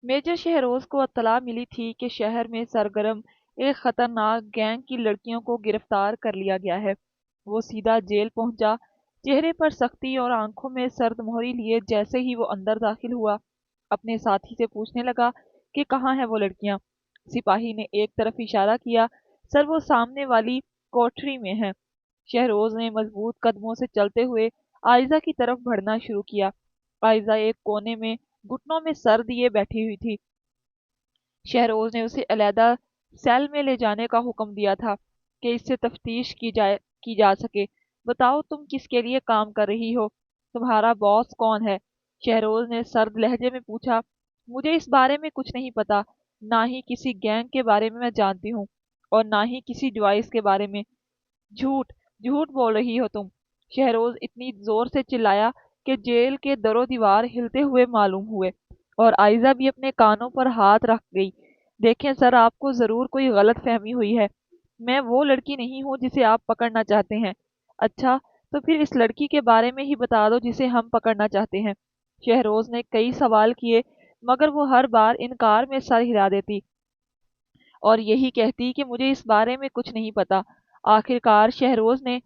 Major Shahroz کو اطلاع ملی تھی کہ شہر میں سرگرم ایک خطرناک گینگ کی لڑکیوں کو گرفتار کر لیا گیا ہے۔ وہ سیدھا جیل پہنچا، چہرے پر سختی اور آنکھوں میں سرد مہری لیے جیسے ہی وہ اندر داخل ہوا، اپنے ساتھی سے پوچھنے لگا کہ کہاں ہیں وہ لڑکیاں۔ سپاہی نے ایک طرف اشارہ کیا، سر وہ سامنے والی کوٹری میں ہیں۔ شہروز نے مضبوط قدموں سے چلتے ہوئے آئزہ کی طرف بڑھنا شروع کیا۔ آئزہ ایک کونے میں گھٹنوں میں سر دیے بیٹھی ہوئی تھی۔ شہروز نے اسے علیحدہ سیل میں لے جانے کا حکم دیا تھا کہ اس سے تفتیش کی جا سکے۔ بتاؤ تم کس کے لیے کام کر رہی ہو؟ تمہارا باس کون ہے؟ شہروز نے سرد لہجے میں پوچھا۔ مجھے اس بارے میں کچھ نہیں پتا، نہ ہی کسی گینگ کے بارے میں جانتی ہوں اور نہ ہی کسی ڈیوائس کے بارے میں۔ جھوٹ جھوٹ بول رہی ہو تم! شہروز اتنی زور سے چلایا کہ جیل کے در و دیوار ہلتے ہوئے معلوم ہوئے، اور آئزہ بھی اپنے کانوں پر ہاتھ رکھ گئی۔ دیکھیں سر، آپ کو ضرور کوئی غلط فہمی ہوئی ہے۔ میں وہ لڑکی نہیں ہوں جسے آپ پکڑنا چاہتے ہیں۔ اچھا، تو پھر اس لڑکی کے بارے میں ہی بتا دو جسے ہم پکڑنا چاہتے ہیں۔ شہروز نے کئی سوال کیے، مگر وہ ہر بار انکار میں سر ہلا دیتی اور یہی کہتی کہ مجھے اس بارے میں کچھ نہیں پتا۔ آخر کار شہروز نے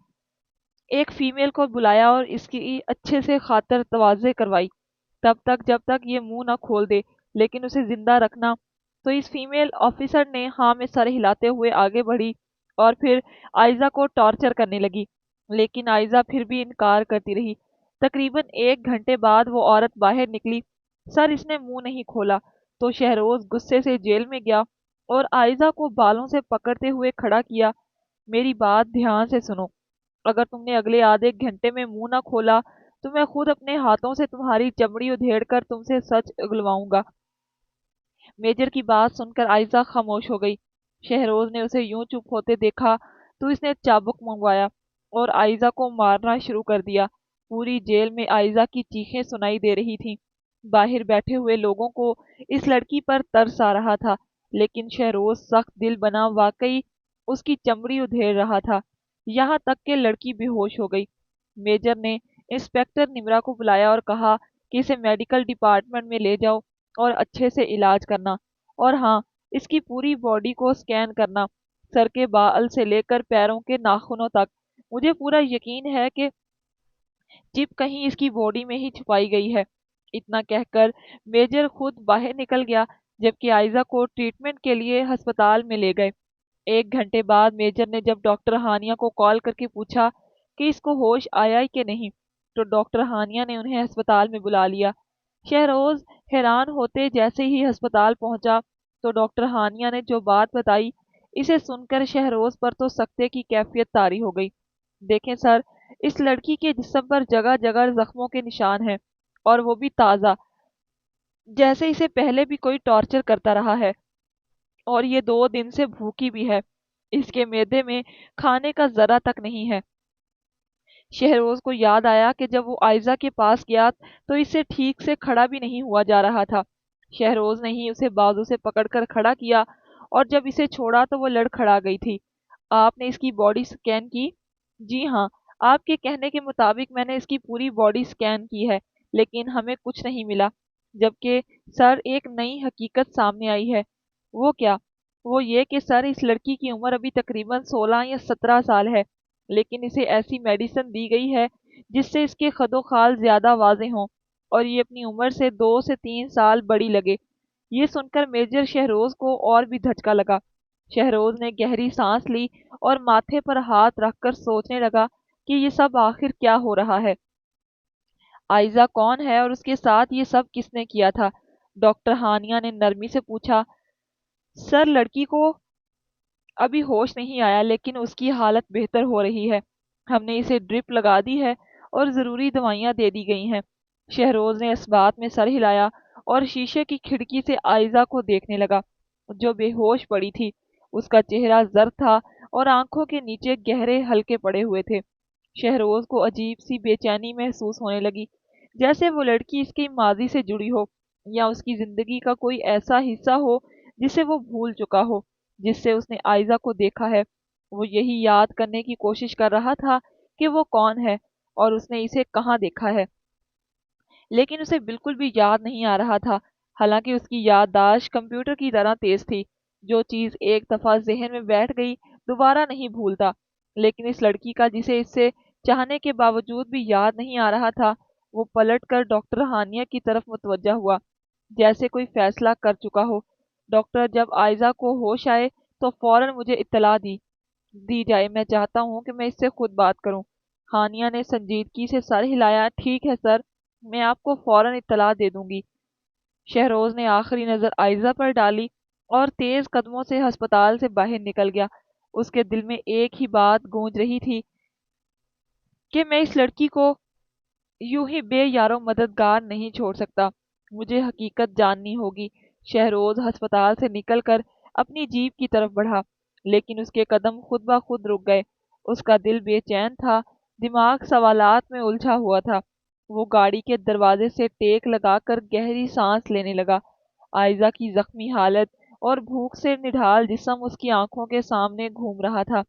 ایک فیمیل کو بلایا اور اس کی اچھے سے خاطر تواضع کروائی، تب تک جب تک یہ منہ نہ کھول دے، لیکن اسے زندہ رکھنا۔ تو اس فیمیل آفیسر نے ہاں میں سر ہلاتے ہوئے آگے بڑھی اور پھر آئزہ کو ٹارچر کرنے لگی، لیکن آئزہ پھر بھی انکار کرتی رہی۔ تقریباً 1 گھنٹے بعد وہ عورت باہر نکلی۔ سر اس نے منہ نہیں کھولا تو شہروز غصے سے جیل میں گیا اور آئزہ کو بالوں سے پکڑتے ہوئے کھڑا کیا۔ میری بات دھیان سے سنو، اگر تم نے اگلے آدھے گھنٹے میں منہ نہ کھولا تو میں خود اپنے ہاتھوں سے تمہاری چمڑی ادھیڑ کر تم سے سچ اگلواؤں گا۔ میجر کی بات سن کر آئزہ خاموش ہو گئی۔ شہروز نے اسے یوں چپ ہوتے دیکھا تو اس نے چابک منگوایا اور آئزہ کو مارنا شروع کر دیا۔ پوری جیل میں آئزہ کی چیخیں سنائی دے رہی تھیں۔ باہر بیٹھے ہوئے لوگوں کو اس لڑکی پر ترس آ رہا تھا، لیکن شہروز سخت دل بنا واقعی اس کی چمڑی ادھیڑ رہا تھا، یہاں تک کہ لڑکی بے ہوش ہو گئی۔ میجر نے انسپکٹر نمرا کو بلایا اور کہا کہ اسے میڈیکل ڈپارٹمنٹ میں لے جاؤ اور اچھے سے علاج کرنا، اور ہاں، اس کی پوری باڈی کو سکین کرنا، سر کے بال سے لے کر پیروں کے ناخنوں تک۔ مجھے پورا یقین ہے کہ چپ کہیں اس کی باڈی میں ہی چھپائی گئی ہے۔ اتنا کہہ کر میجر خود باہر نکل گیا، جبکہ آئزہ کو ٹریٹمنٹ کے لیے ہسپتال میں لے گئے۔ 1 گھنٹے بعد میجر نے جب ڈاکٹر ہانیہ کو کال کر کے پوچھا کہ اس کو ہوش آیا کہ نہیں، تو ڈاکٹر ہانیہ نے انہیں ہسپتال میں بلا لیا۔ شہروز حیران ہوتے جیسے ہی ہسپتال پہنچا تو ڈاکٹر ہانیہ نے جو بات بتائی، اسے سن کر شہروز پر تو سکتے کی کیفیت طاری ہو گئی۔ دیکھیں سر، اس لڑکی کے جسم پر جگہ جگہ زخموں کے نشان ہیں، اور وہ بھی تازہ، جیسے اسے پہلے بھی کوئی ٹارچر کرتا رہا ہے، اور یہ 2 دن سے بھوکی بھی ہے۔ اس کے معدے میں کھانے کا ذرہ تک نہیں ہے۔ شہروز کو یاد آیا کہ جب وہ آئزہ کے پاس گیا تو اس سے ٹھیک سے کھڑا بھی نہیں ہوا جا رہا تھا۔ شہروز نے ہی اسے بازو سے پکڑ کر کھڑا کیا، اور جب اسے چھوڑا تو وہ لڑ کھڑا گئی تھی۔ آپ نے اس کی باڈی سکین کی؟ جی ہاں، آپ کے کہنے کے مطابق میں نے اس کی پوری باڈی سکین کی ہے، لیکن ہمیں کچھ نہیں ملا، جبکہ سر ایک نئی حقیقت سامنے آئی ہے۔ وہ کیا؟ وہ یہ کہ سر اس لڑکی کی عمر ابھی تقریباً 16 یا 17 سال ہے، لیکن اسے ایسی میڈیسن دی گئی ہے جس سے اس کے خد و خال زیادہ واضح ہوں اور یہ اپنی عمر سے 2 سے 3 سال بڑی لگے۔ یہ سن کر میجر شہروز کو اور بھی دھچکا لگا۔ شہروز نے گہری سانس لی اور ماتھے پر ہاتھ رکھ کر سوچنے لگا کہ یہ سب آخر کیا ہو رہا ہے۔ آئزہ کون ہے اور اس کے ساتھ یہ سب کس نے کیا تھا؟ ڈاکٹر ہانیہ نے نرمی سے پوچھا۔ سر، لڑکی کو ابھی ہوش نہیں آیا، لیکن اس کی حالت بہتر ہو رہی ہے۔ ہم نے اسے ڈرپ لگا دی ہے اور ضروری دوائیاں دے دی گئی ہیں۔ شہروز نے اس بات میں سر ہلایا اور شیشے کی کھڑکی سے آئزہ کو دیکھنے لگا، جو بے ہوش پڑی تھی۔ اس کا چہرہ زرد تھا اور آنکھوں کے نیچے گہرے حلقے پڑے ہوئے تھے۔ شہروز کو عجیب سی بے چینی محسوس ہونے لگی، جیسے وہ لڑکی اس کی ماضی سے جڑی ہو، یا اس کی زندگی کا کوئی ایسا حصہ ہو جسے وہ بھول چکا ہو۔ جس سے اس نے آئزہ کو دیکھا ہے، وہ یہی یاد کرنے کی کوشش کر رہا تھا کہ وہ کون ہے اور اس نے اسے کہاں دیکھا ہے، لیکن اسے بالکل بھی یاد نہیں آ رہا تھا۔ حالانکہ اس کی یادداشت کمپیوٹر کی طرح تیز تھی۔ جو چیز ایک دفعہ ذہن میں بیٹھ گئی دوبارہ نہیں بھولتا۔ لیکن اس لڑکی کا جسے اس سے چاہنے کے باوجود بھی یاد نہیں آ رہا تھا، وہ پلٹ کر ڈاکٹر ہانیہ کی طرف متوجہ ہوا، جیسے کوئی فیصلہ کر چکا ہو۔ ڈاکٹر، جب آئزہ کو ہوش آئے تو فوراً مجھے اطلاع دی جائے، میں چاہتا ہوں کہ میں اس سے خود بات کروں۔ ہانیہ نے سنجیدگی سے سر ہلایا۔ ٹھیک ہے سر، میں آپ کو فوراً اطلاع دے دوں گی۔ شہروز نے آخری نظر آئزہ پر ڈالی اور تیز قدموں سے ہسپتال سے باہر نکل گیا۔ اس کے دل میں ایک ہی بات گونج رہی تھی کہ میں اس لڑکی کو یوں ہی بے یارو مددگار نہیں چھوڑ سکتا، مجھے حقیقت جاننی ہوگی۔ شہروز ہسپتال سے نکل کر اپنی جیپ کی طرف بڑھا، لیکن اس کے قدم خود بخود رک گئے۔ اس کا دل بے چین تھا، دماغ سوالات میں الجھا ہوا تھا۔ وہ گاڑی کے دروازے سے ٹیک لگا کر گہری سانس لینے لگا۔ آئزہ کی زخمی حالت اور بھوک سے نڈھال جسم اس کی آنکھوں کے سامنے گھوم رہا تھا۔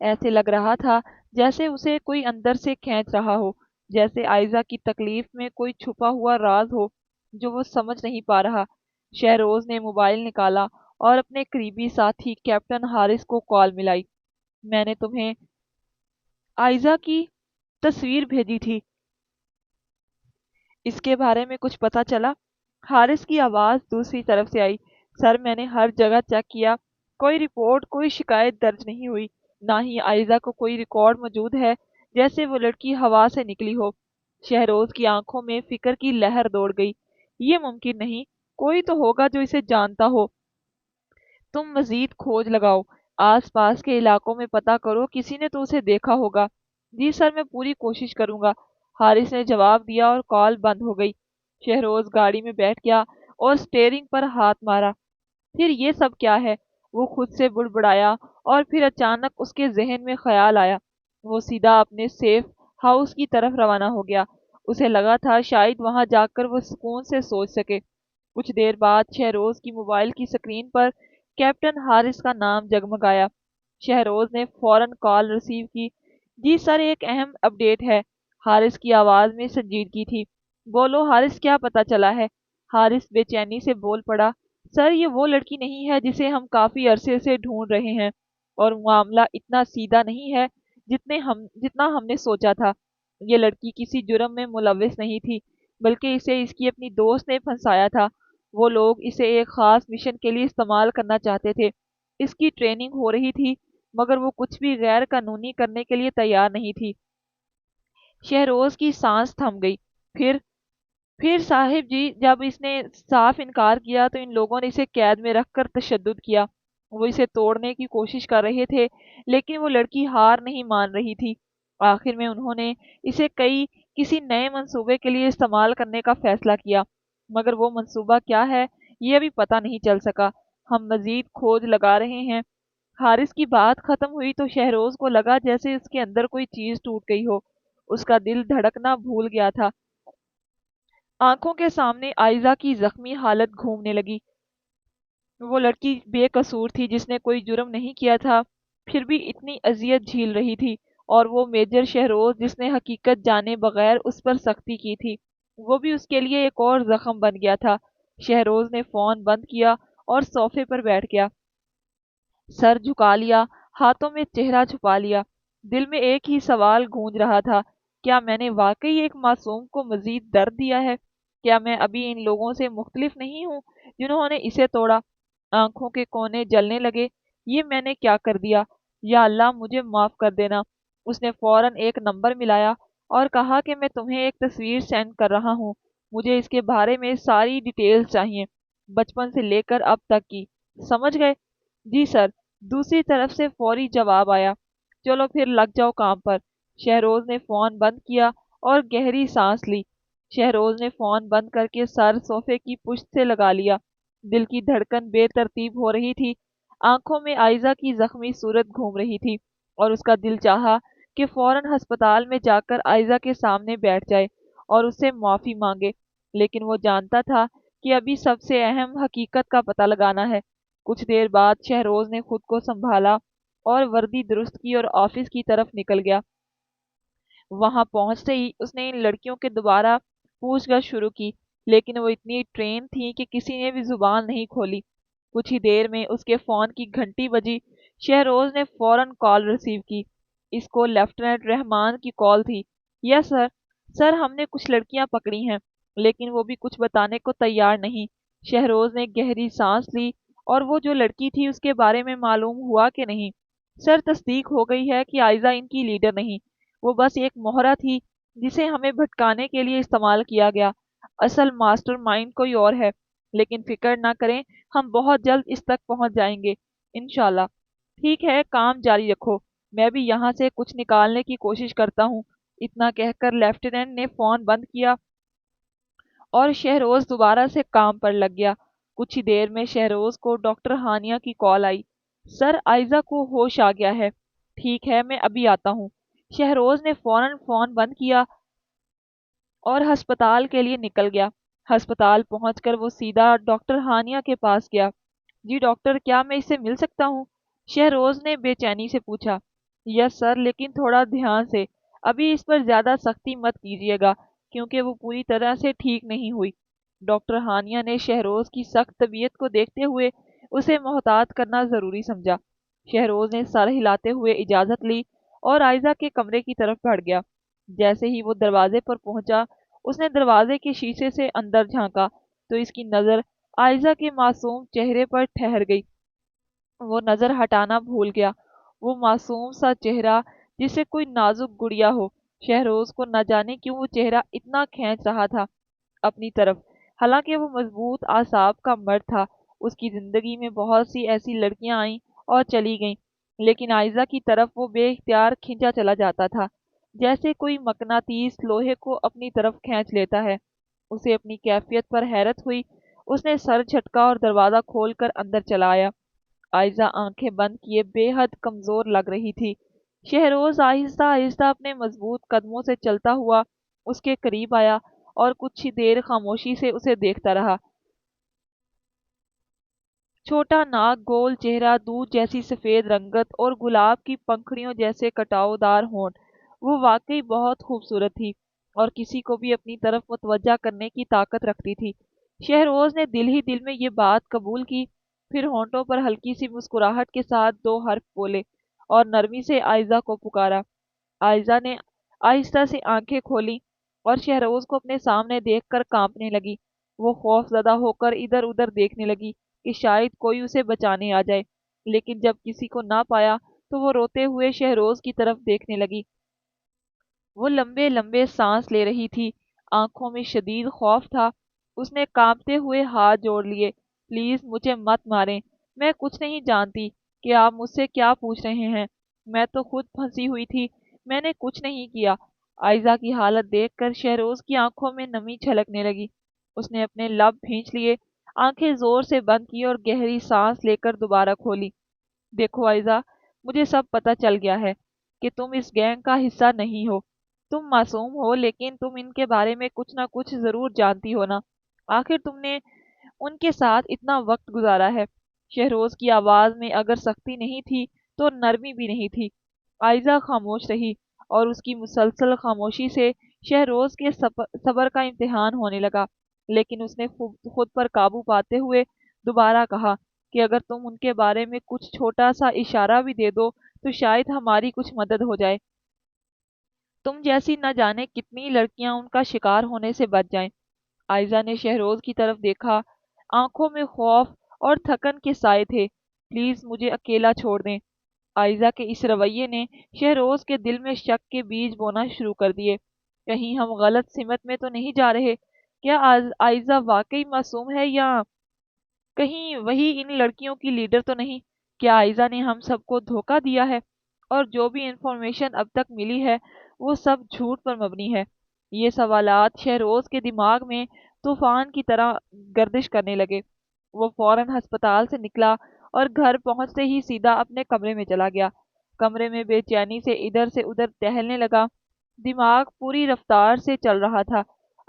ایسے لگ رہا تھا جیسے اسے کوئی اندر سے کھینچ رہا ہو، جیسے آئزہ کی تکلیف میں کوئی چھپا ہوا راز ہو جو وہ سمجھ نہیں پا رہا۔ شہروز نے موبائل نکالا اور اپنے قریبی ساتھی کیپٹن حارث کو کال ملائی۔ میں نے تمہیں آئزہ کی تصویر بھیجی تھی، اس کے بارے میں کچھ پتا چلا؟ حارث کی آواز دوسری طرف سے آئی۔ سر، میں نے ہر جگہ چیک کیا، کوئی رپورٹ، کوئی شکایت درج نہیں ہوئی، نہ ہی آئزہ کو کوئی ریکارڈ موجود ہے جیسے وہ لڑکی ہوا سے نکلی ہو۔ شہروز کی آنکھوں میں فکر کی لہر دوڑ گئی۔ یہ ممکن نہیں، کوئی تو ہوگا جو اسے جانتا ہو۔ تم مزید کھوج لگاؤ، آس پاس کے علاقوں میں پتہ کرو، کسی نے تو اسے دیکھا ہوگا۔ جی سر، میں پوری کوشش کروں گا، حارث نے جواب دیا اور کال بند ہو گئی۔ شہروز گاڑی میں بیٹھ گیا اور سٹیئرنگ پر ہاتھ مارا۔ پھر یہ سب کیا ہے؟ وہ خود سے بڑبڑایا، اور پھر اچانک اس کے ذہن میں خیال آیا۔ وہ سیدھا اپنے سیف ہاؤس کی طرف روانہ ہو گیا۔ اسے لگا تھا شاید وہاں جا کر وہ سکون سے سوچ سکے۔ کچھ دیر بعد شہروز کی موبائل کی سکرین پر کیپٹن حارث کا نام جگمگایا۔ شہروز نے فوراً کال ریسیو کی۔ جی سر، ایک اہم اپڈیٹ ہے۔ حارث کی آواز میں سنجیدگی تھی۔ بولو حارث، کیا پتا چلا ہے؟ حارث بے چینی سے بول پڑا۔ سر، یہ وہ لڑکی نہیں ہے جسے ہم کافی عرصے سے ڈھونڈ رہے ہیں، اور معاملہ اتنا سیدھا نہیں ہے جتنا ہم نے سوچا تھا۔ یہ لڑکی کسی جرم میں ملوث نہیں تھی، بلکہ اسے اس کی اپنی دوست نے پھنسایا تھا۔ وہ لوگ اسے ایک خاص مشن کے لیے استعمال کرنا چاہتے تھے۔ اس کی ٹریننگ ہو رہی تھی، مگر وہ کچھ بھی غیر قانونی کرنے کے لیے تیار نہیں تھی۔ شہروز کی سانس تھم گئی۔ پھر صاحب جی، جب اس نے صاف انکار کیا تو ان لوگوں نے اسے قید میں رکھ کر تشدد کیا۔ وہ اسے توڑنے کی کوشش کر رہے تھے، لیکن وہ لڑکی ہار نہیں مان رہی تھی۔ آخر میں انہوں نے اسے کسی نئے منصوبے کے لیے استعمال کرنے کا فیصلہ کیا، مگر وہ منصوبہ کیا ہے یہ ابھی پتہ نہیں چل سکا۔ ہم مزید کھوج لگا رہے ہیں۔ حارث کی بات ختم ہوئی تو شہروز کو لگا جیسے اس کے اندر کوئی چیز ٹوٹ گئی ہو۔ اس کا دل دھڑکنا بھول گیا تھا۔ آنکھوں کے سامنے آئزہ کی زخمی حالت گھومنے لگی۔ وہ لڑکی بے قصور تھی، جس نے کوئی جرم نہیں کیا تھا، پھر بھی اتنی اذیت جھیل رہی تھی، اور وہ میجر شہروز جس نے حقیقت جانے بغیر اس پر سختی کی تھی، وہ بھی اس کے لیے ایک اور زخم بن گیا تھا۔ شہروز نے فون بند کیا اور صوفے پر بیٹھ گیا، سر جھکا لیا، ہاتھوں میں چہرہ چھپا لیا۔ دل میں ایک ہی سوال گونج رہا تھا، کیا میں نے واقعی ایک معصوم کو مزید درد دیا ہے؟ کیا میں ابھی ان لوگوں سے مختلف نہیں ہوں جنہوں نے اسے توڑا؟ آنکھوں کے کونے جلنے لگے۔ یہ میں نے کیا کر دیا؟ یا اللہ، مجھے معاف کر دینا۔ اس نے فوراً ایک نمبر ملایا اور کہا کہ میں تمہیں ایک تصویر سینڈ کر رہا ہوں، مجھے اس کے بارے میں ساری ڈیٹیلز چاہیے، بچپن سے لے کر اب تک کی۔ سمجھ گئے؟ جی سر، دوسری طرف سے فوری جواب آیا۔ چلو پھر لگ جاؤ کام پر۔ شہروز نے فون بند کیا اور گہری سانس لی۔ شہروز نے فون بند کر کے سر صوفے کی پشت سے لگا لیا۔ دل کی دھڑکن بے ترتیب ہو رہی تھی، آنکھوں میں آئزہ کی زخمی صورت گھوم رہی تھی، اور اس کا دل چاہا کہ فوراً ہسپتال میں جا کر آئزہ کے سامنے بیٹھ جائے اور اس سے معافی مانگے، لیکن وہ جانتا تھا کہ ابھی سب سے اہم حقیقت کا پتہ لگانا ہے۔ کچھ دیر بعد شہروز نے خود کو سنبھالا اور وردی درست کی اور آفس کی طرف نکل گیا۔ وہاں پہنچتے ہی اس نے ان لڑکیوں کے دوبارہ پوچھ گچھ شروع کی۔ لیکن وہ اتنی ٹرین تھی کہ کسی نے بھی زبان نہیں کھولی۔ کچھ ہی دیر میں اس کے فون کی گھنٹی بجی۔ شہروز نے فوراً کال ریسیو کی۔ اس کو لیفٹیننٹ رحمان کی کال تھی۔ یس سر۔ سر ہم نے کچھ لڑکیاں پکڑی ہیں، لیکن وہ بھی کچھ بتانے کو تیار نہیں۔ شہروز نے گہری سانس لی۔ اور وہ جو لڑکی تھی اس کے بارے میں معلوم ہوا کہ نہیں؟ سر تصدیق ہو گئی ہے کہ آئزہ ان کی لیڈر نہیں، وہ بس ایک مہرہ تھی جسے ہمیں بھٹکانے کے لیے استعمال کیا گیا۔ اصل ماسٹر مائنڈ کوئی اور ہے، لیکن فکر نہ کریں، ہم بہت جلد اس تک پہنچ جائیں گے انشاءاللہ۔ ٹھیک ہے، کام جاری رکھو، میں بھی یہاں سے کچھ نکالنے کی کوشش کرتا ہوں۔ اتنا کہہ کر لیفٹیننٹ نے فون بند کیا اور شہروز دوبارہ سے کام پر لگ گیا۔ کچھ ہی دیر میں شہروز کو ڈاکٹر ہانیہ کی کال آئی۔ سر آئزہ کو ہوش آ گیا ہے۔ ٹھیک ہے، میں ابھی آتا ہوں۔ شہروز نے فوراً فون بند کیا اور ہسپتال کے لیے نکل گیا۔ ہسپتال پہنچ کر وہ سیدھا ڈاکٹر ہانیہ کے پاس گیا۔ جی ڈاکٹر، کیا میں اس سے مل سکتا ہوں؟ شہروز نے بے چینی سے پوچھا۔ یس سر، لیکن تھوڑا دھیان سے، ابھی اس پر زیادہ سختی مت کیجیے گا کیونکہ وہ پوری طرح سے ٹھیک نہیں ہوئی۔ ڈاکٹر ہانیہ نے شہروز کی سخت طبیعت کو دیکھتے ہوئے اسے محتاط کرنا ضروری سمجھا۔ شہروز نے سر ہلاتے ہوئے اجازت لی اور آئزہ کے کمرے کی طرف بڑھ گیا۔ جیسے ہی وہ دروازے پر پہنچا، اس نے دروازے کے شیشے سے اندر جھانکا تو اس کی نظر آئزہ کے معصوم چہرے پر ٹھہر گئی۔ وہ نظر ہٹانا بھول گیا، وہ معصوم سا چہرہ جسے کوئی نازک گڑیا ہو۔ شہروز کو نہ جانے کیوں وہ چہرہ اتنا کھینچ رہا تھا اپنی طرف۔ حالانکہ وہ مضبوط اعصاب کا مرد تھا، اس کی زندگی میں بہت سی ایسی لڑکیاں آئیں اور چلی گئیں، لیکن آئزہ کی طرف وہ بے اختیار کھنچا چلا جاتا تھا، جیسے کوئی مقناطیس لوہے کو اپنی طرف کھینچ لیتا ہے۔ اسے اپنی کیفیت پر حیرت ہوئی۔ اس نے سر جھٹکا اور دروازہ کھول کر اندر چلا آیا۔ آئزہ آنکھیں بند کیے بے حد کمزور لگ رہی تھی۔ شہروز آہستہ آہستہ اپنے مضبوط قدموں سے چلتا ہوا اس کے قریب آیا اور کچھ ہی دیر خاموشی سے اسے دیکھتا رہا۔ چھوٹا ناک، گول چہرہ، دودھ جیسی سفید رنگت اور گلاب کی پنکھڑیوں جیسے کٹاؤ دار ہونٹ، وہ واقعی بہت خوبصورت تھی اور کسی کو بھی اپنی طرف متوجہ کرنے کی طاقت رکھتی تھی۔ شہروز نے دل ہی دل میں یہ بات قبول کی، پھر ہونٹوں پر ہلکی سی مسکراہٹ کے ساتھ دو حرف بولے اور نرمی سے آئزہ کو پکارا۔ آئزہ نے آہستہ سے آنکھیں کھولی اور شہروز کو اپنے سامنے دیکھ کر کانپنے لگی۔ وہ خوف زدہ ہو کر ادھر ادھر دیکھنے لگی کہ شاید کوئی اسے بچانے آ جائے، لیکن جب کسی کو نہ پایا تو وہ روتے ہوئے شہروز کی طرف دیکھنے لگی۔ وہ لمبے لمبے سانس لے رہی تھی، آنکھوں میں شدید خوف تھا۔ اس نے کانپتے ہوئے ہاتھ جوڑ لیے۔ پلیز مجھے مت ماریں، میں کچھ نہیں جانتی کہ آپ مجھ سے کیا پوچھ رہے ہیں، میں تو خود پھنسی ہوئی تھی، میں نے کچھ نہیں کیا۔ آئزہ کی حالت دیکھ کر شہروز کی آنکھوں میں نمی چھلکنے لگی۔ اس نے اپنے لب بھینچ لیے، آنکھیں زور سے بند کی اور گہری سانس لے کر دوبارہ کھولی۔ دیکھو آئزہ، مجھے سب پتہ چل گیا ہے کہ تم اس گینگ کا حصہ نہیں ہو۔ تم معصوم ہو، لیکن تم ان کے بارے میں کچھ نہ کچھ ضرور جانتی ہو نا؟ آخر تم نے ان کے ساتھ اتنا وقت گزارا ہے۔ شہروز کی آواز میں اگر سختی نہیں تھی تو نرمی بھی نہیں تھی۔ آئزہ خاموش رہی اور اس کی مسلسل خاموشی سے شہروز کے صبر کا امتحان ہونے لگا، لیکن اس نے خود پر قابو پاتے ہوئے دوبارہ کہا کہ اگر تم ان کے بارے میں کچھ چھوٹا سا اشارہ بھی دے دو تو شاید ہماری کچھ مدد ہو جائے۔ تم جیسی نہ جانے کتنی لڑکیاں ان کا شکار ہونے سے بچ جائیں۔ آئزہ نے شہروز کی طرف دیکھا، آنکھوں میں خوف اور تھکن کے سائے تھے۔ پلیز مجھے اکیلا چھوڑ دیں۔ آئزہ کے اس رویے نے شہروز کے دل میں شک کے بیج بونا شروع کر دیے۔ کہیں ہم غلط سمت میں تو نہیں جا رہے؟ کیا آئزہ واقعی معصوم ہے یا کہیں وہی ان لڑکیوں کی لیڈر تو نہیں؟ کیا آئزہ نے ہم سب کو دھوکہ دیا ہے اور جو بھی انفارمیشن اب تک ملی ہے وہ سب جھوٹ پر مبنی ہے؟ یہ سوالات شہروز کے دماغ میں طوفان کی طرح گردش کرنے لگے۔ وہ فوراً ہسپتال سے نکلا اور گھر پہنچتے ہی سیدھا اپنے کمرے میں چلا گیا۔ کمرے میں بے چینی سے ادھر سے ادھر ٹہلنے لگا، دماغ پوری رفتار سے چل رہا تھا۔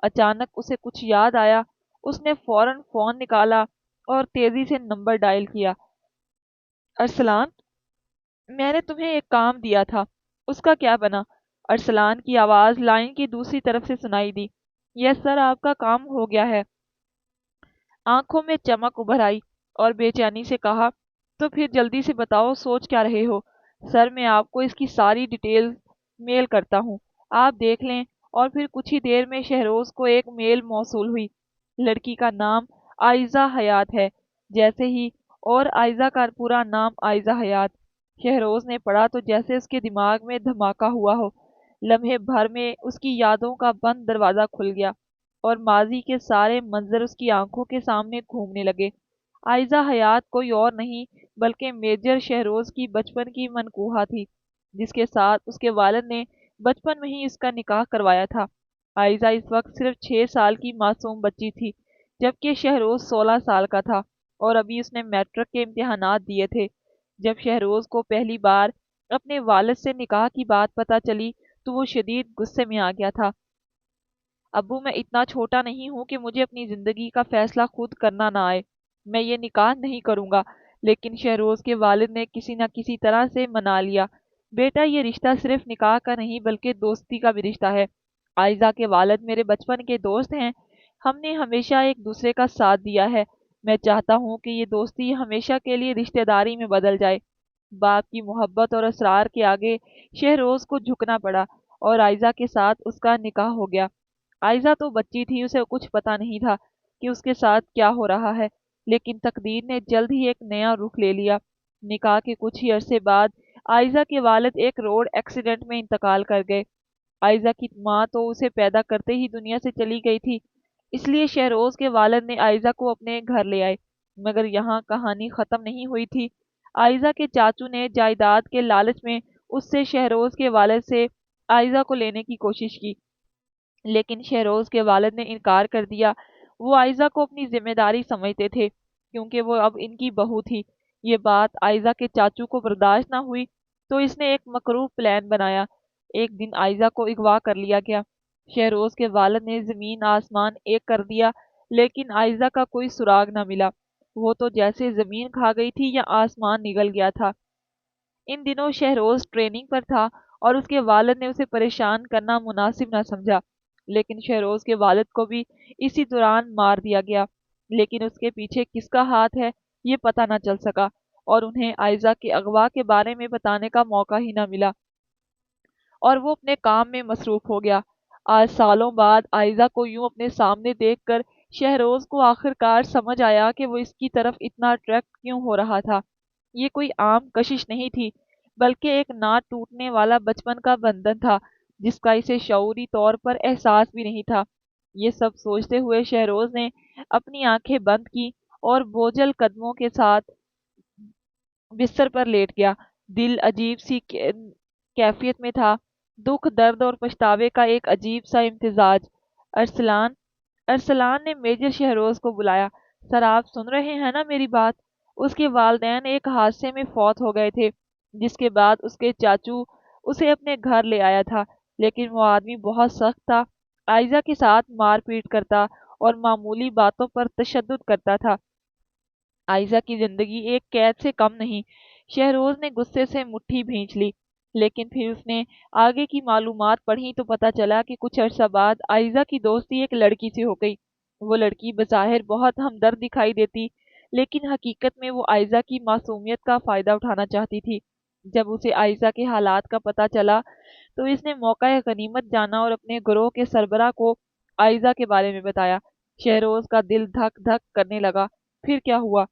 اچانک اسے کچھ یاد آیا، اس نے فوراً فون نکالا اور تیزی سے نمبر ڈائل کیا۔ ارسلان، میں نے تمہیں ایک کام دیا تھا، اس کا کیا بنا؟ ارسلان کی آواز لائن کی دوسری طرف سے سنائی دی۔ یس سر، آپ کا کام ہو گیا ہے۔ آنکھوں میں چمک ابھر آئی اور بے چینی سے کہا، تو پھر جلدی سے بتاؤ سوچ کیا رہے ہو؟ سر میں آپ کو اس کی ساری ڈیٹیل میل کرتا ہوں، آپ دیکھ لیں۔ اور پھر کچھ ہی دیر میں شہروز کو ایک میل موصول ہوئی۔ لڑکی کا نام عائزہ حیات ہے جیسے ہی، اور عائزہ کا پورا نام عائزہ حیات۔ شہروز نے پڑھا تو جیسے اس کے دماغ میں دھماکہ ہوا ہو۔ لمحے بھر میں اس کی یادوں کا بند دروازہ کھل گیا اور ماضی کے سارے منظر اس کی آنکھوں کے سامنے گھومنے لگے۔ عائزہ حیات کوئی اور نہیں بلکہ میجر شہروز کی بچپن کی منکوہہ تھی، جس کے ساتھ اس کے والد نے بچپن میں ہی اس کا نکاح کروایا تھا۔ عائزہ اس وقت صرف 6 سال کی معصوم بچی تھی، جبکہ شہروز 16 سال کا تھا اور ابھی اس نے میٹرک کے امتحانات دیے تھے۔ جب شہروز کو پہلی بار اپنے والد سے نکاح کی بات پتہ چلی تو وہ شدید غصے میں آ گیا تھا۔ ابو، میں اتنا چھوٹا نہیں ہوں کہ مجھے اپنی زندگی کا فیصلہ خود کرنا نہ آئے۔ میں یہ نکاح نہیں کروں گا۔ لیکن شہروز کے والد نے کسی نہ کسی طرح سے منا لیا۔ بیٹا، یہ رشتہ صرف نکاح کا نہیں بلکہ دوستی کا بھی رشتہ ہے۔ عائزہ کے والد میرے بچپن کے دوست ہیں، ہم نے ہمیشہ ایک دوسرے کا ساتھ دیا ہے۔ میں چاہتا ہوں کہ یہ دوستی ہمیشہ کے لیے رشتہ داری میں بدل جائے۔ باپ کی محبت اور اسرار کے آگے شہروز کو جھکنا پڑا اور عائزہ کے ساتھ اس کا نکاح ہو گیا۔ عائزہ تو بچی تھی، اسے کچھ پتا نہیں تھا کہ اس کے ساتھ کیا ہو رہا ہے، لیکن تقدیر نے جلد ہی ایک نیا رخ لے لیا۔ نکاح کے کچھ ہی عرصے بعد عائزہ کے والد ایک روڈ ایکسیڈنٹ میں انتقال کر گئے۔ عائزہ کی ماں تو اسے پیدا کرتے ہی دنیا سے چلی گئی تھی، اس لیے شہروز کے والد نے عائزہ کو اپنے گھر لے آئے۔ مگر یہاں کہانی ختم نہیں ہوئی تھی۔ عائزہ کے چاچو نے جائیداد کے لالچ میں اس سے شہروز کے والد سے عائزہ کو لینے کی کوشش کی، لیکن شہروز کے والد نے انکار کر دیا۔ وہ عائزہ کو اپنی ذمہ داری سمجھتے تھے کیونکہ وہ اب ان کی بہو تھی۔ یہ بات عائزہ کے چاچو کو برداشت نہ ہوئی تو اس نے ایک مکروہ پلان بنایا۔ ایک دن عائزہ کو اغوا کر لیا گیا۔ شہروز کے والد نے زمین آسمان ایک کر دیا لیکن عائزہ کا کوئی سراغ نہ ملا۔ وہ تو جیسے زمین کھا گئی تھی یا آسمان نگل گیا تھا۔ ان دنوں شہروز ٹریننگ پر تھا اور اس کے والد نے اسے پریشان کرنا مناسب نہ سمجھا، لیکن شہروز کے والد کو بھی اسی دوران مار دیا گیا۔ لیکن اس کے پیچھے کس کا ہاتھ ہے یہ پتہ نہ چل سکا اور انہیں عائزہ کے اغوا کے بارے میں بتانے کا موقع ہی نہ ملا اور وہ اپنے کام میں مصروف ہو گیا۔ آج سالوں بعد عائزہ کو یوں اپنے سامنے دیکھ کر شہروز کو آخر کار سمجھ آیا کہ وہ اس کی طرف اتنا اٹریکٹ کیوں ہو رہا تھا۔ یہ کوئی عام کشش نہیں تھی بلکہ ایک نہ ٹوٹنے والا بچپن کا بندھن تھا جس کا اسے شعوری طور پر احساس بھی نہیں تھا۔ یہ سب سوچتے ہوئے شہروز نے اپنی آنکھیں بند کی اور بوجھل قدموں کے ساتھ بستر پر لیٹ گیا۔ دل عجیب سی کیفیت میں تھا، دکھ، درد اور پچھتاوے کا ایک عجیب سا امتزاج۔ ارسلان، ارسلان نے میجر شہروز کو بلایا۔ سر، آپ سن رہے ہیں نا میری بات؟ اس کے والدین ایک حادثے میں فوت ہو گئے تھے جس کے بعد اس کے چاچو اسے اپنے گھر لے آیا تھا، لیکن وہ آدمی بہت سخت تھا، عائزہ کے ساتھ مار پیٹ کرتا اور معمولی باتوں پر تشدد کرتا تھا۔ عائزہ کی زندگی ایک قید سے کم نہیں۔ شہروز نے غصے سے مٹھی بھینچ لی، لیکن پھر اس نے آگے کی معلومات پڑھی تو پتہ چلا کہ کچھ عرصہ بعد عائزہ کی دوستی ایک لڑکی سے ہو گئی۔ وہ لڑکی بظاہر بہت ہمدرد دکھائی دیتی، لیکن حقیقت میں وہ عائزہ کی معصومیت کا فائدہ اٹھانا چاہتی تھی۔ جب اسے عائزہ کے حالات کا پتہ چلا تو اس نے موقع غنیمت جانا اور اپنے گروہ کے سربراہ کو عائزہ کے بارے میں بتایا۔ شہروز کا دل دھک دھک کرنے لگا۔ پھر کیا ہوا؟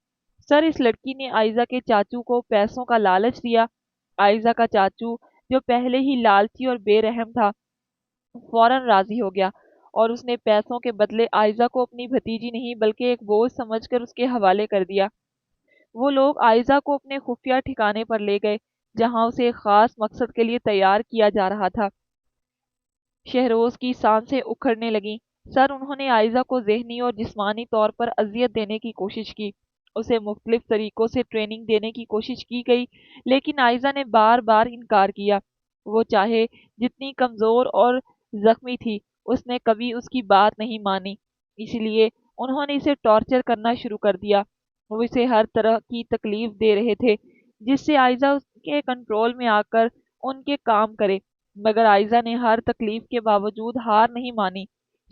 سر، اس لڑکی نے عائزہ کے چاچو کو پیسوں کا لالچ دیا۔ عائزہ کا چاچو، جو پہلے ہی لالچی اور بے رحم تھا، فوراً راضی ہو گیا اور اس نے پیسوں کے بدلے عائزہ کو اپنی بھتیجی نہیں بلکہ ایک بوجھ سمجھ کر اس کے حوالے کر دیا۔ وہ لوگ عائزہ کو اپنے خفیہ ٹھکانے پر لے گئے جہاں اسے ایک خاص مقصد کے لیے تیار کیا جا رہا تھا۔ شہروز کی سانسیں اکھڑنے لگیں۔ سر، انہوں نے عائزہ کو ذہنی اور جسمانی طور پر اذیت دینے کی کوشش کی، اسے مختلف طریقوں سے ٹریننگ دینے کی کوشش کی گئی، لیکن عائزہ نے بار بار انکار کیا۔ وہ چاہے جتنی کمزور اور زخمی تھی، اس نے کبھی اس کی بات نہیں مانی، اس لیے انہوں نے اسے ٹارچر کرنا شروع کر دیا۔ وہ اسے ہر طرح کی تکلیف دے رہے تھے جس سے عائزہ اس کے کنٹرول میں آ کر ان کے کام کرے، مگر عائزہ نے ہر تکلیف کے باوجود ہار نہیں مانی۔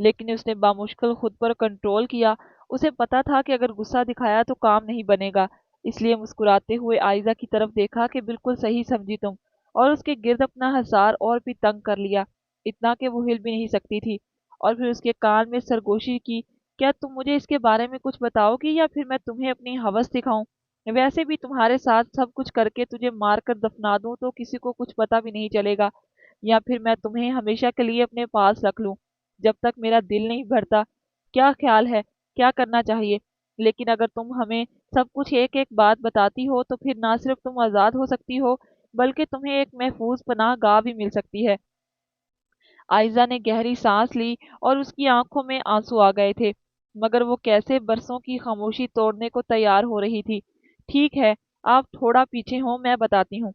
لیکن اس نے بامشکل خود پر کنٹرول کیا۔ اسے پتا تھا کہ اگر غصہ دکھایا تو کام نہیں بنے گا، اس لیے مسکراتے ہوئے آئزہ کی طرف دیکھا کہ بالکل صحیح سمجھی تم، اور اس کے گرد اپنا حصار اور بھی تنگ کر لیا، اتنا کہ وہ ہل بھی نہیں سکتی تھی۔ اور پھر اس کے کان میں سرگوشی کی، کیا تم مجھے اس کے بارے میں کچھ بتاؤ گی یا پھر میں تمہیں اپنی ہوس دکھاؤں؟ ویسے بھی تمہارے ساتھ سب کچھ کر کے تجھے مار کر دفنا دوں تو کسی کو کچھ پتا بھی نہیں چلے گا، یا پھر میں تمہیں ہمیشہ کے لیے اپنے پاس رکھ لوں جب تک میرا دل نہیں بھرتا۔ کیا خیال ہے، کیا کرنا چاہیے؟ لیکن اگر تم ہمیں سب کچھ ایک ایک بات بتاتی ہو تو پھر نہ صرف تم آزاد ہو سکتی ہو بلکہ تمہیں ایک محفوظ پناہ گاہ بھی مل سکتی ہے۔ آئزہ نے گہری سانس لی اور اس کی آنکھوں میں آنسو آ گئے تھے، مگر وہ کیسے برسوں کی خاموشی توڑنے کو تیار ہو رہی تھی۔ ٹھیک ہے، آپ تھوڑا پیچھے ہوں، میں بتاتی ہوں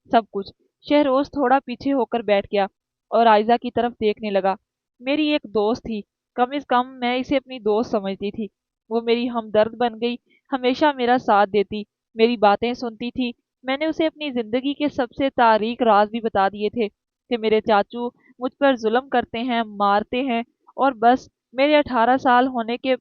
سب کچھ۔ شہروز تھوڑا پیچھے ہو کر بیٹھ گیا اور آئزہ کی طرف دیکھنے لگا۔ میری ایک دوست تھی، کم از کم میں اسے اپنی دوست سمجھتی تھی۔ وہ میری ہمدرد بن گئی، ہمیشہ میرا ساتھ دیتی، میری باتیں سنتی تھی۔ میں نے اسے اپنی زندگی کے سب سے تاریک راز بھی بتا دیے تھے کہ میرے چاچو مجھ پر ظلم کرتے ہیں، مارتے ہیں، اور بس میرے 18 سال ہونے کے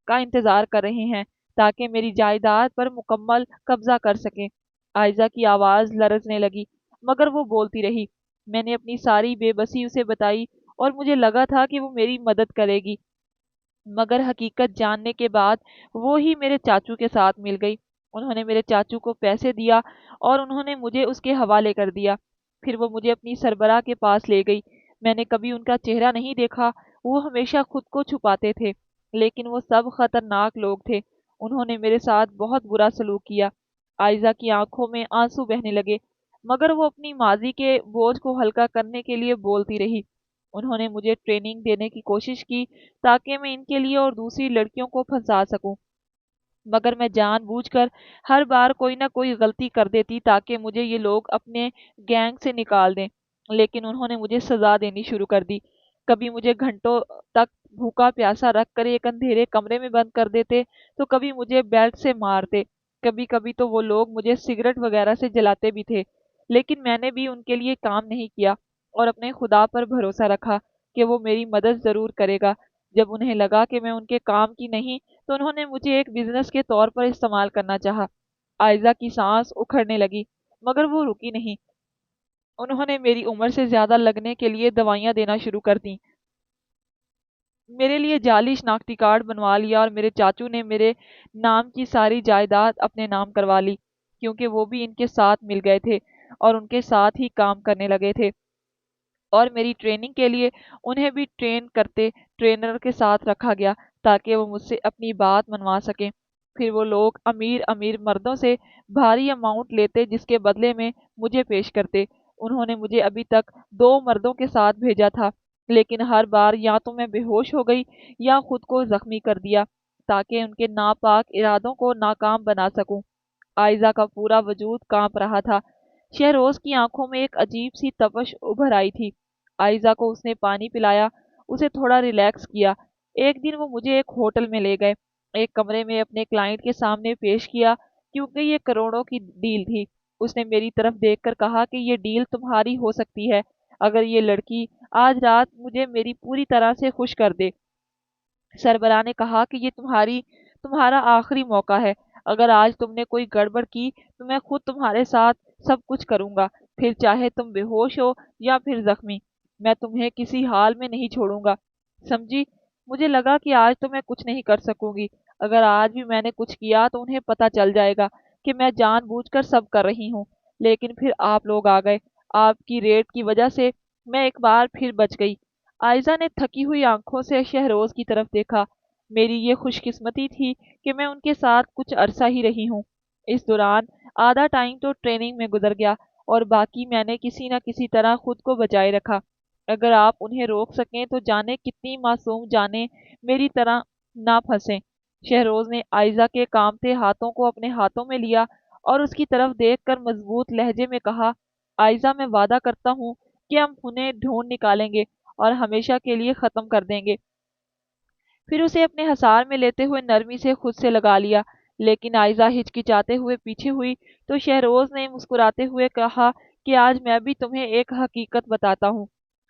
کا انتظار کر رہے ہیں تاکہ میری جائیداد پر مکمل قبضہ کر سکیں۔ آئزہ کی آواز لرزنے لگی، مگر وہ بولتی رہی۔ میں نے اپنی ساری بے بسی اسے بتائی اور مجھے لگا تھا کہ وہ میری مدد کرے گی، مگر حقیقت جاننے کے بعد وہ ہی میرے چاچو کے ساتھ مل گئی۔ انہوں نے میرے چاچو کو پیسے دیا اور انہوں نے مجھے اس کے حوالے کر دیا۔ پھر وہ مجھے اپنی سربراہ کے پاس لے گئی۔ میں نے کبھی ان کا چہرہ نہیں دیکھا، وہ ہمیشہ خود کو چھپاتے تھے، لیکن وہ سب خطرناک لوگ تھے۔ انہوں نے میرے ساتھ بہت برا سلوک کیا۔ آئزہ کی آنکھوں میں آنسو بہنے لگے، مگر وہ اپنی ماضی کے بوجھ کو ہلکا کرنے کے لیے بولتی رہی۔ انہوں نے مجھے ٹریننگ دینے کی کوشش کی تاکہ میں ان کے لیے اور دوسری لڑکیوں کو پھنسا سکوں، مگر میں جان بوجھ کر ہر بار کوئی نہ کوئی غلطی کر دیتی تاکہ مجھے یہ لوگ اپنے گینگ سے نکال دیں۔ لیکن انہوں نے مجھے سزا دینی شروع کر دی۔ کبھی مجھے گھنٹوں تک بھوکا پیاسا رکھ کر ایک اندھیرے کمرے میں بند کر دیتے، تو کبھی مجھے بیلٹ سے مارتے، کبھی کبھی تو وہ لوگ مجھے سگریٹ وغیرہ سے جلاتے بھی تھے۔ لیکن میں نے بھی ان کے لیے کام نہیں کیا اور اپنے خدا پر بھروسہ رکھا کہ وہ میری مدد ضرور کرے گا۔ جب انہیں لگا کہ میں ان کے کام کی نہیں تو انہوں نے مجھے ایک بزنس کے طور پر استعمال کرنا چاہا۔ آئزہ کی سانس اکھڑنے لگی، مگر وہ رکی نہیں۔ انہوں نے میری عمر سے زیادہ لگنے کے لیے دوائیاں دینا شروع کر دیں، میرے لیے جعلی شناختی کارڈ بنوا لیا، اور میرے چاچو نے میرے نام کی ساری جائیداد اپنے نام کروا لی، کیونکہ وہ بھی ان کے ساتھ مل گئے تھے اور ان کے ساتھ ہی کام کرنے لگے تھے، اور میری ٹریننگ کے لیے انہیں بھی ٹرین کرتے ٹرینر کے ساتھ رکھا گیا تاکہ وہ مجھ سے اپنی بات منوا سکیں۔ پھر وہ لوگ امیر امیر مردوں سے بھاری اماؤنٹ لیتے جس کے بدلے میں مجھے پیش کرتے۔ انہوں نے مجھے ابھی تک 2 مردوں کے ساتھ بھیجا تھا، لیکن ہر بار یا تو میں بے ہوش ہو گئی یا خود کو زخمی کر دیا تاکہ ان کے ناپاک ارادوں کو ناکام بنا سکوں۔ آئزہ کا پورا وجود کانپ رہا تھا۔ شہروز کی آنکھوں میں ایک عجیب سی تپش ابھر آئی تھی۔ آئزہ کو اس نے پانی پلایا، اسے تھوڑا ریلیکس کیا۔ ایک دن وہ مجھے ایک ہوٹل میں لے گئے، ایک کمرے میں اپنے کلائنٹ کے سامنے پیش کیا، کیونکہ یہ کروڑوں کی ڈیل تھی۔ اس نے میری طرف دیکھ کر کہا کہ یہ ڈیل تمہاری ہو سکتی ہے اگر یہ لڑکی آج رات مجھے میری پوری طرح سے خوش کر دے۔ سربراہ نے کہا کہ یہ تمہارا آخری موقع ہے۔ اگر آج تم نے کوئی گڑبڑ کی تو میں خود تمہارے ساتھ سب کچھ کروں گا، پھر چاہے تم بے ہوش ہو یا پھر زخمی، میں تمہیں کسی حال میں نہیں چھوڑوں گا، سمجھی؟ مجھے لگا کہ آج تو میں کچھ نہیں کر سکوں گی۔ اگر آج بھی میں نے کچھ کیا تو انہیں پتہ چل جائے گا کہ میں جان بوجھ کر سب کر رہی ہوں۔ لیکن پھر آپ لوگ آ گئے، آپ کی ریٹ کی وجہ سے میں ایک بار پھر بچ گئی۔ آئزہ نے تھکی ہوئی آنکھوں سے شہروز کی طرف دیکھا۔ میری یہ خوش قسمتی تھی کہ میں ان کے ساتھ کچھ عرصہ ہی رہی ہوں۔ اس دوران آدھا ٹائم تو ٹریننگ میں گزر گیا اور باقی میں نے کسی نہ کسی طرح خود کو بچائے رکھا۔ اگر آپ انہیں روک سکیں تو جانے کتنی معصوم جانیں میری طرح نہ پھنسیں۔ شہروز نے آئزہ کے کانپتے ہاتھوں کو اپنے ہاتھوں میں لیا اور اس کی طرف دیکھ کر مضبوط لہجے میں کہا، آئزہ میں وعدہ کرتا ہوں کہ ہم انہیں ڈھونڈ نکالیں گے اور ہمیشہ کے لیے ختم کر دیں گے۔ پھر اسے اپنے حصار میں لیتے ہوئے نرمی سے خود سے لگا لیا، لیکن آئزہ ہچکچاتے ہوئے پیچھے ہوئی تو شہروز نے مسکراتے ہوئے کہا کہ آج میں بھی تمہیں ایک حقیقت بتاتا ہوں۔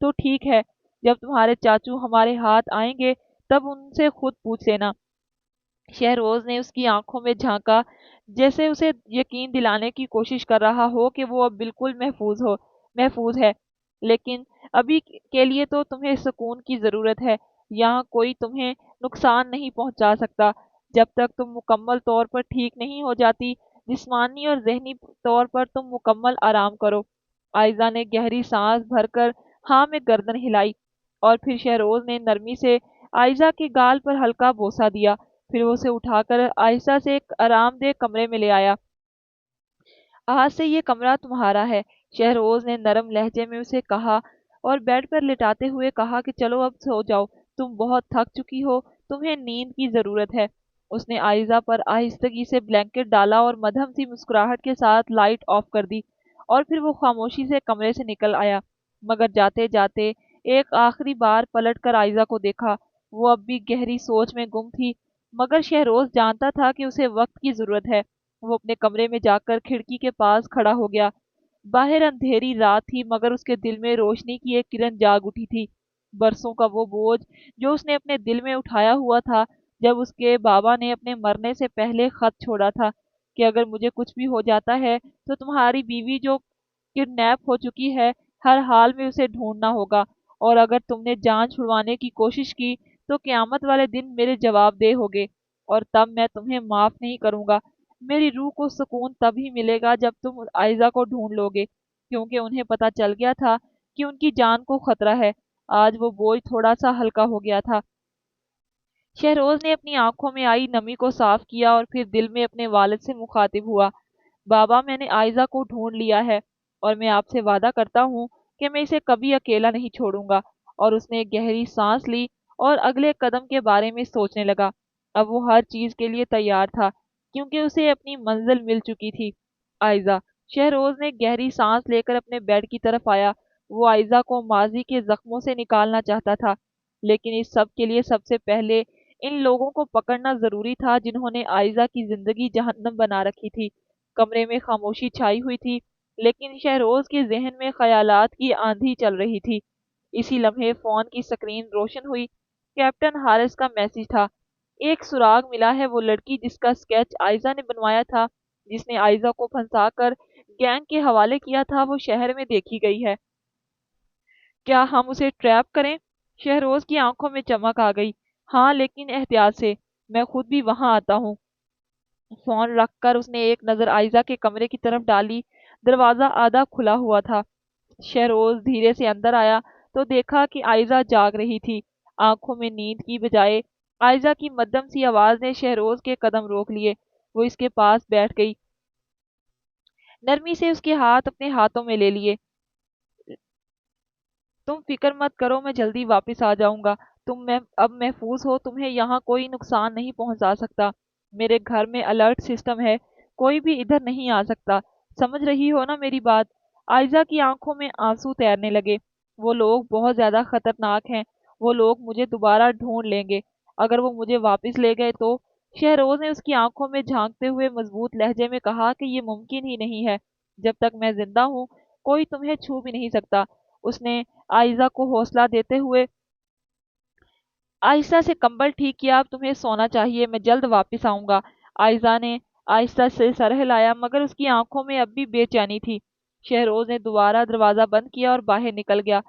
تو ٹھیک ہے، جب تمہارے چاچو ہمارے ہاتھ آئیں گے تب ان سے خود پوچھ لینا۔ شہروز نے اس کی آنکھوں میں جھانکا، جیسے اسے یقین دلانے کی کوشش کر رہا ہو کہ وہ اب بالکل محفوظ ہے۔ لیکن ابھی کے لیے تو تمہیں سکون کی ضرورت ہے۔ یہاں کوئی تمہیں نقصان نہیں پہنچا سکتا جب تک تم مکمل طور پر ٹھیک نہیں ہو جاتی۔ جسمانی اور ذہنی طور پر تم مکمل آرام کرو۔ آئزہ نے گہری سانس بھر کر ہاں میں گردن ہلائی، اور پھر شہروز نے نرمی سے آئزہ کے گال پر ہلکا بوسہ دیا۔ پھر وہ اسے اٹھا کر آہستہ سے ایک آرام دہ کمرے میں لے آیا۔ آج سے یہ کمرہ تمہارا ہے، شہروز نے نرم لہجے میں اسے کہا، اور بیڈ پر لٹاتے ہوئے کہا کہ چلو اب سو جاؤ، تم بہت تھک چکی ہو، تمہیں نیند کی ضرورت ہے۔ اس نے آئزہ پر آہستگی سے بلینکٹ ڈالا اور مدھم سی مسکراہٹ کے ساتھ لائٹ آف کر دی، اور پھر وہ خاموشی سے کمرے سے نکل آیا، مگر جاتے جاتے ایک آخری بار پلٹ کر آئزہ کو دیکھا۔ وہ اب بھی گہری سوچ میں گم تھی، مگر شہروز جانتا تھا کہ اسے وقت کی ضرورت ہے۔ وہ اپنے کمرے میں جا کر کھڑکی کے پاس کھڑا ہو گیا۔ باہر اندھیری رات تھی، مگر اس کے دل میں روشنی کی ایک کرن جاگ اٹھی تھی۔ برسوں کا وہ بوجھ جو اس نے اپنے دل میں اٹھایا ہوا تھا جب اس کے بابا نے اپنے مرنے سے پہلے خط چھوڑا تھا کہ اگر مجھے کچھ بھی ہو جاتا ہے تو تمہاری بیوی جو کڈنیپ ہو چکی ہے، ہر حال میں اسے ڈھونڈنا ہوگا، اور اگر تم نے جان چھڑوانے کی کوشش کی تو قیامت والے دن میرے جواب دہ ہوگے، اور تب میں تمہیں معاف نہیں کروں گا۔ میری روح کو سکون تب ہی ملے گا جب تم آئزہ کو ڈھونڈ لو گے، کیونکہ انہیں پتا چل گیا تھا کہ ان کی جان کو خطرہ ہے۔ آج وہ بوجھ تھوڑا سا ہلکا ہو گیا تھا۔ شہروز نے اپنی آنکھوں میں آئی نمی کو صاف کیا، اور پھر دل میں اپنے والد سے مخاطب ہوا۔ بابا، میں نے آئزہ کو ڈھونڈ لیا ہے، اور میں آپ سے وعدہ کرتا ہوں کہ میں اسے کبھی اکیلا نہیں چھوڑوں گا۔ اور اس نے ایک گہری سانس لی اور اگلے قدم کے بارے میں سوچنے لگا۔ اب وہ ہر چیز کے لیے تیار تھا، کیونکہ اسے اپنی منزل مل چکی تھی، آئزہ۔ شہروز نے گہری سانس لے کر اپنے بیڈ کی طرف آیا۔ وہ آئزہ کو ماضی کے زخموں سے نکالنا چاہتا تھا، لیکن اس سب کے لیے سب سے پہلے ان لوگوں کو پکڑنا ضروری تھا جنہوں نے آئزہ کی زندگی جہنم بنا رکھی تھی۔ کمرے میں خاموشی چھائی ہوئی تھی، لیکن شہروز کے ذہن میں خیالات کی آندھی چل رہی تھی۔ اسی لمحے فون کی سکرین روشن ہوئی۔ کیپٹن ہارس کا میسج تھا۔ ایک سراغ ملا ہے، وہ لڑکی جس کا سکیچ آئزہ نے بنوایا تھا، جس نے آئزہ کو پھنسا کر گینگ کے حوالے کیا تھا، وہ شہر میں دیکھی گئی ہے۔ کیا ہم اسے ٹریپ کریں؟ شہروز کی آنکھوں میں چمک آ گئی۔ ہاں، لیکن احتیاط سے، میں خود بھی وہاں آتا ہوں۔ فون رکھ کر اس نے ایک نظر آئزہ کے کمرے کی طرف ڈالی۔ دروازہ آدھا کھلا ہوا تھا۔ شہروز دھیرے سے اندر آیا تو دیکھا کہ آئزہ جاگ رہی تھی، آنکھوں میں نیند کی بجائے۔ آئزہ کی مدھم سی آواز نے شہروز کے قدم روک لیے۔ وہ اس کے پاس بیٹھ گئی، نرمی سے اس کے ہاتھ اپنے ہاتھوں میں لے لیے۔ تم فکر مت کرو، میں جلدی واپس آ جاؤں گا۔ اب محفوظ ہو، تمہیں یہاں کوئی نقصان نہیں پہنچا سکتا۔ میرے گھر میں الرٹ سسٹم ہے، کوئی بھی ادھر نہیں آ سکتا۔ سمجھ رہی ہو نا میری بات؟ آئزہ کی آنکھوں میں آنسو تیرنے لگے۔ وہ لوگ بہت زیادہ خطرناک ہیں، وہ لوگ مجھے دوبارہ ڈھونڈ لیں گے۔ اگر وہ مجھے واپس لے گئے تو؟ شہروز نے اس کی آنکھوں میں جھانکتے ہوئے مضبوط لہجے میں کہا کہ یہ ممکن ہی نہیں ہے۔ جب تک میں زندہ ہوں کوئی تمہیں چھو بھی نہیں سکتا۔ اس نے آئزہ کو حوصلہ دیتے ہوئے آہستہ سے کمبل ٹھیک کیا۔ اب تمہیں سونا چاہیے، میں جلد واپس آؤں گا۔ آئزہ نے آہستہ سے سر ہلایا، مگر اس کی آنکھوں میں اب بھی بے چینی تھی۔ شہروز نے دوبارہ دروازہ بند کیا اور باہر نکل گیا،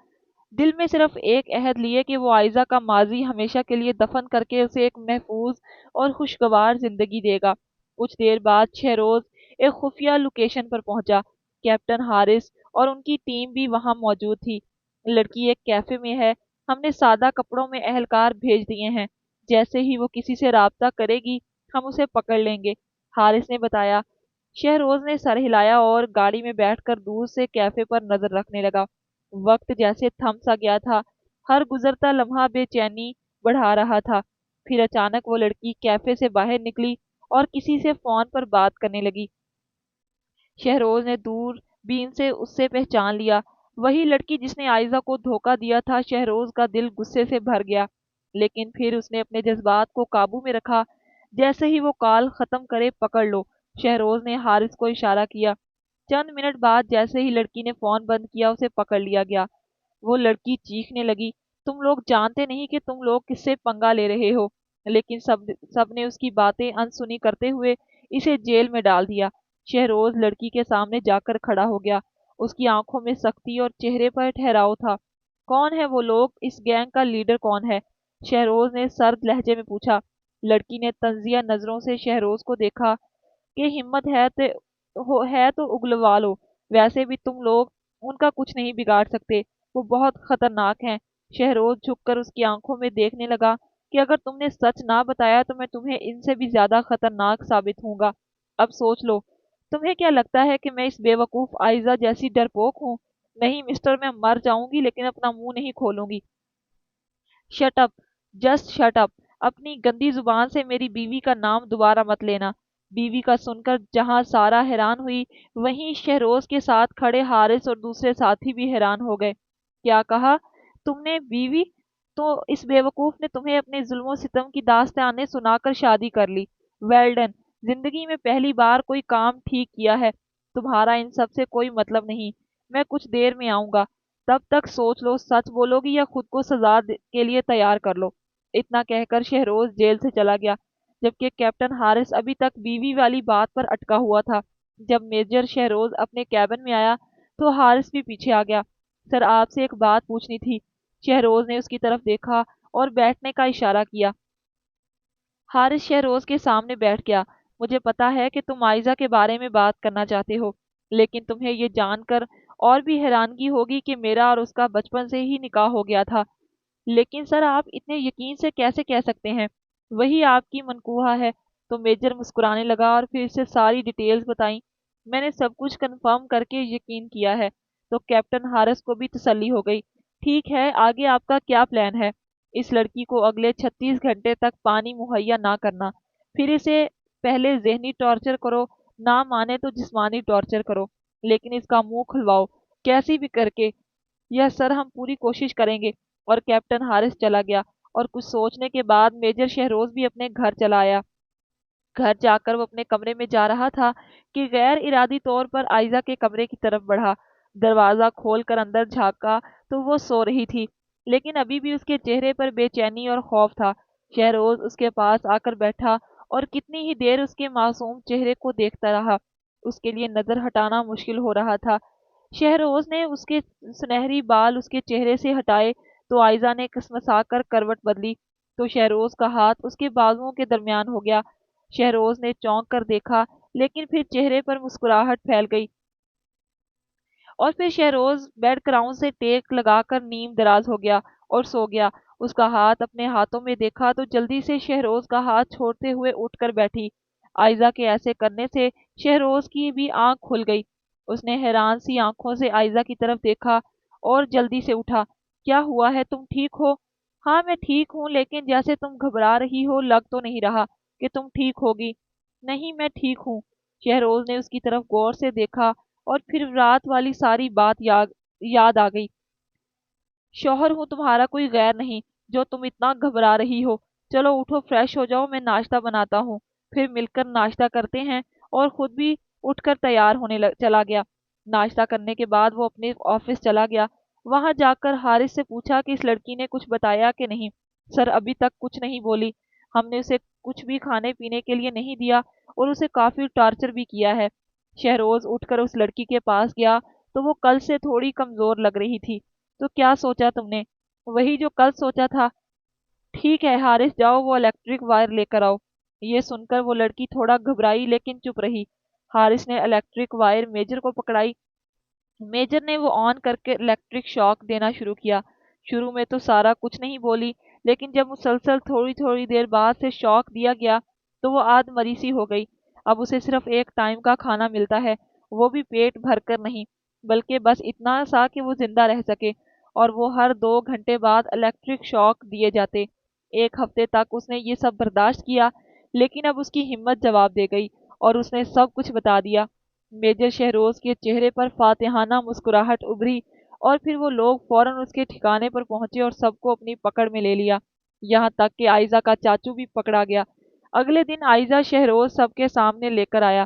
دل میں صرف ایک عہد لیے کہ وہ آئزہ کا ماضی ہمیشہ کے لیے دفن کر کے اسے ایک محفوظ اور خوشگوار زندگی دے گا۔ کچھ دیر بعد شہروز ایک خفیہ لوکیشن پر پہنچا۔ کیپٹن ہارس اور ان کی ٹیم بھی وہاں موجود تھی۔ لڑکی ایک کیفے میں ہے، ہم نے سادہ کپڑوں میں اہلکار بھیج دیے ہیں، جیسے ہی وہ کسی سے رابطہ کرے گی ہم اسے پکڑ لیں گے، حارث نے بتایا۔ شہروز نے سر ہلایا اور گاڑی میں بیٹھ کر دور سے کیفے پر نظر رکھنے لگا۔ وقت جیسے تھم سا گیا تھا، ہر گزرتا لمحہ بے چینی بڑھا رہا تھا۔ پھر اچانک وہ لڑکی کیفے سے باہر نکلی اور کسی سے فون پر بات کرنے لگی۔ شہروز نے دور بین سے اس سے پہچان لیا، وہی لڑکی جس نے آئزہ کو دھوکہ دیا تھا۔ شہروز کا دل غصے سے بھر گیا، لیکن پھر اس نے اپنے جذبات کو قابو میں رکھا۔ جیسے ہی وہ کال ختم کرے، پکڑ لو، شہروز نے حارث کو اشارہ کیا۔ چند منٹ بعد جیسے ہی لڑکی نے فون بند کیا، اسے پکڑ لیا گیا۔ وہ لڑکی چیخنے لگی، تم لوگ جانتے نہیں کہ تم لوگ کس سے پنگا لے رہے ہو؟ لیکن سب نے اس کی باتیں انسنی کرتے ہوئے اسے جیل میں ڈال دیا۔ شہروز لڑکی کے سامنے جا کر کھڑا ہو گیا۔ اس کی آنکھوں میں سختی اور چہرے پر ٹھہراؤ تھا۔ کون ہے وہ لوگ؟ اس گینگ کا لیڈر کون ہے؟ شہروز نے سرد لہجے میں پوچھا۔ لڑکی نے تنزیہ نظروں سے شہروز کو دیکھا کہ ہمت ہے تو اگلوا لو، ویسے بھی تم لوگ ان کا کچھ نہیں بگاڑ سکتے، وہ بہت خطرناک ہیں۔ شہروز جھک کر اس کی آنکھوں میں دیکھنے لگا کہ اگر تم نے سچ نہ بتایا تو میں تمہیں ان سے بھی زیادہ خطرناک ثابت ہوں گا۔ اب سوچ لو، تمہیں کیا لگتا ہے کہ میں اس بے وقوف آئزہ جیسی ڈرپوک ہوں؟ نہیں مسٹر، میں مر جاؤں گی لیکن اپنا منہ نہیں کھولوں گی۔ Shut up, just shut up, اپنی گندی زبان سے میری بیوی کا نام دوبارہ مت لینا۔ بیوی کا سن کر جہاں سارا حیران ہوئی، وہیں شہروز کے ساتھ کھڑے حارث اور دوسرے ساتھی بھی حیران ہو گئے۔ کیا کہا تم نے؟ بیوی؟ تو اس بیوقوف نے تمہیں اپنے ظلم و ستم کی داستانیں سنا کر شادی کر لی؟ ویل ڈن، زندگی میں پہلی بار کوئی کام ٹھیک کیا ہے۔ تمہارا ان سب سے کوئی مطلب نہیں، میں کچھ دیر میں آؤں گا، تب تک سوچ لو سچ بولو گی یا خود کو سزا کے لیے تیار کر لو۔ اتنا کہہ کر شہروز جیل سے چلا گیا، جبکہ کیپٹن حارث ابھی تک بیوی والی بات پر اٹکا ہوا تھا۔ جب میجر شہروز اپنے کیبن میں آیا تو حارث بھی پیچھے آ گیا۔ سر، آپ سے ایک بات پوچھنی تھی۔ شہروز نے اس کی طرف دیکھا اور بیٹھنے کا اشارہ کیا۔ حارث شہروز کے سامنے بیٹھ گیا۔ مجھے پتا ہے کہ تم آئزہ کے بارے میں بات کرنا چاہتے ہو، لیکن تمہیں یہ جان کر اور بھی حیرانگی ہوگی کہ میرا اور اس کا بچپن سے ہی نکاح ہو گیا تھا۔ لیکن سر، آپ اتنے یقین سے کیسے کہہ سکتے ہیں؟ وہی آپ کی منقوہ ہے۔ تو میجر مسکرانے لگا اور پھر اسے ساری ڈیٹیلز بتائیں۔ میں نے سب کچھ کنفرم کر کے یقین کیا ہے۔ تو کیپٹن حارث کو بھی تسلی ہو گئی۔ ٹھیک ہے، آگے آپ کا کیا پلان ہے؟ اس لڑکی کو اگلے 36 گھنٹے تک پانی مہیا نہ کرنا، پھر اسے پہلے ذہنی ٹارچر کرو، نہ مانے تو جسمانی ٹارچر کرو، لیکن اس کا منہ کھلواؤ کیسی بھی کر کے۔ یس سر، ہم پوری کوشش کریں گے۔ اور کیپٹن حارث چلا گیا اور کچھ سوچنے کے بعد میجر شہروز بھی اپنے گھر چلا آیا۔ گھر جا کر وہ اپنے کمرے میں جا رہا تھا کہ غیر ارادی طور پر آئزہ کے کمرے کی طرف بڑھا۔ دروازہ کھول کر اندر جھانکا تو وہ سو رہی تھی، لیکن ابھی بھی اس کے چہرے پر بے چینی اور خوف تھا۔ شہروز اس کے پاس آ کر بیٹھا اور کتنی ہی دیر اس کے معصوم چہرے کو دیکھتا رہا۔ اس کے لیے نظر ہٹانا مشکل ہو رہا تھا۔ شہروز نے اس کے سنہری بال اس کے چہرے سے ہٹائے تو آئزہ نے کسمسا کر کروٹ بدلی، تو شہروز کا ہاتھ اس کے بازوؤں کے درمیان ہو گیا۔ شہروز نے چونک کر دیکھا، لیکن پھر چہرے پر مسکراہٹ پھیل گئی اور پھر شہروز بیڈ کراؤن سے ٹیک لگا کر نیم دراز ہو گیا اور سو گیا۔ اس کا ہاتھ اپنے ہاتھوں میں دیکھا تو جلدی سے شہروز کا ہاتھ چھوڑتے ہوئے اٹھ کر بیٹھی۔ آئزہ کے ایسے کرنے سے شہروز کی بھی آنکھ کھل گئی۔ اس نے حیران سی آنکھوں سے آئزہ کی طرف دیکھا اور جلدی سے اٹھا۔ کیا ہوا ہے؟ تم ٹھیک ہو؟ ہاں میں ٹھیک ہوں، لیکن جیسے تم گھبرا رہی ہو لگ تو نہیں رہا کہ تم ٹھیک ہوگی۔ نہیں میں ٹھیک ہوں۔ شہروز نے اس کی طرف غور سے دیکھا اور پھر رات والی ساری بات یاد آ گئی۔ شوہر ہوں تمہارا، کوئی غیر نہیں، جو تم اتنا گھبرا رہی ہو۔ چلو اٹھو، فریش ہو جاؤ، میں ناشتہ بناتا ہوں، پھر مل کر ناشتہ کرتے ہیں۔ اور خود بھی اٹھ کر تیار ہونے چلا گیا۔ ناشتہ کرنے کے بعد وہ اپنے آفس چلا گیا۔ وہاں جا کر حارث سے پوچھا کہ اس لڑکی نے کچھ بتایا کہ نہیں۔ سر، ابھی تک کچھ نہیں بولی۔ ہم نے اسے کچھ بھی کھانے پینے کے لیے نہیں دیا اور اسے کافی ٹارچر بھی کیا ہے۔ شہروز اٹھ کر اس لڑکی کے پاس گیا تو وہ کل سے تھوڑی کمزور لگ رہی تھی۔ تو کیا سوچا تم نے؟ وہی جو کل سوچا تھا۔ ٹھیک ہے حارث، جاؤ وہ الیکٹرک وائر لے کر آؤ۔ یہ سن کر وہ لڑکی تھوڑا گھبرائی لیکن چپ رہی۔ حارث نے الیکٹرک وائر میجر کو پکڑائی۔ میجر نے وہ آن کر کے الیکٹرک شاک دینا شروع کیا۔ شروع میں تو سارا کچھ نہیں بولی، لیکن جب مسلسل تھوڑی دیر بعد سے شاک دیا گیا تو وہ آدھ مری سی ہو گئی۔ اب اسے صرف ایک ٹائم کا کھانا ملتا ہے، وہ بھی پیٹ بھر کر نہیں، بلکہ بس اتنا سا کہ وہ زندہ رہ سکے، اور وہ ہر 2 گھنٹے بعد الیکٹرک شاک دیے جاتے۔ 1 ہفتے تک اس نے یہ سب برداشت کیا، لیکن اب اس کی ہمت جواب دے گئی اور اس نے سب کچھ بتا دیا۔ میجر شہروز کے چہرے پر فاتحانہ مسکراہٹ ابھری اور پھر وہ لوگ فوراً اس کے ٹھکانے پر پہنچے اور سب کو اپنی پکڑ میں لے لیا، یہاں تک کہ آئزہ کا چاچو بھی پکڑا گیا۔ اگلے دن آئزہ شہروز سب کے سامنے لے کر آیا۔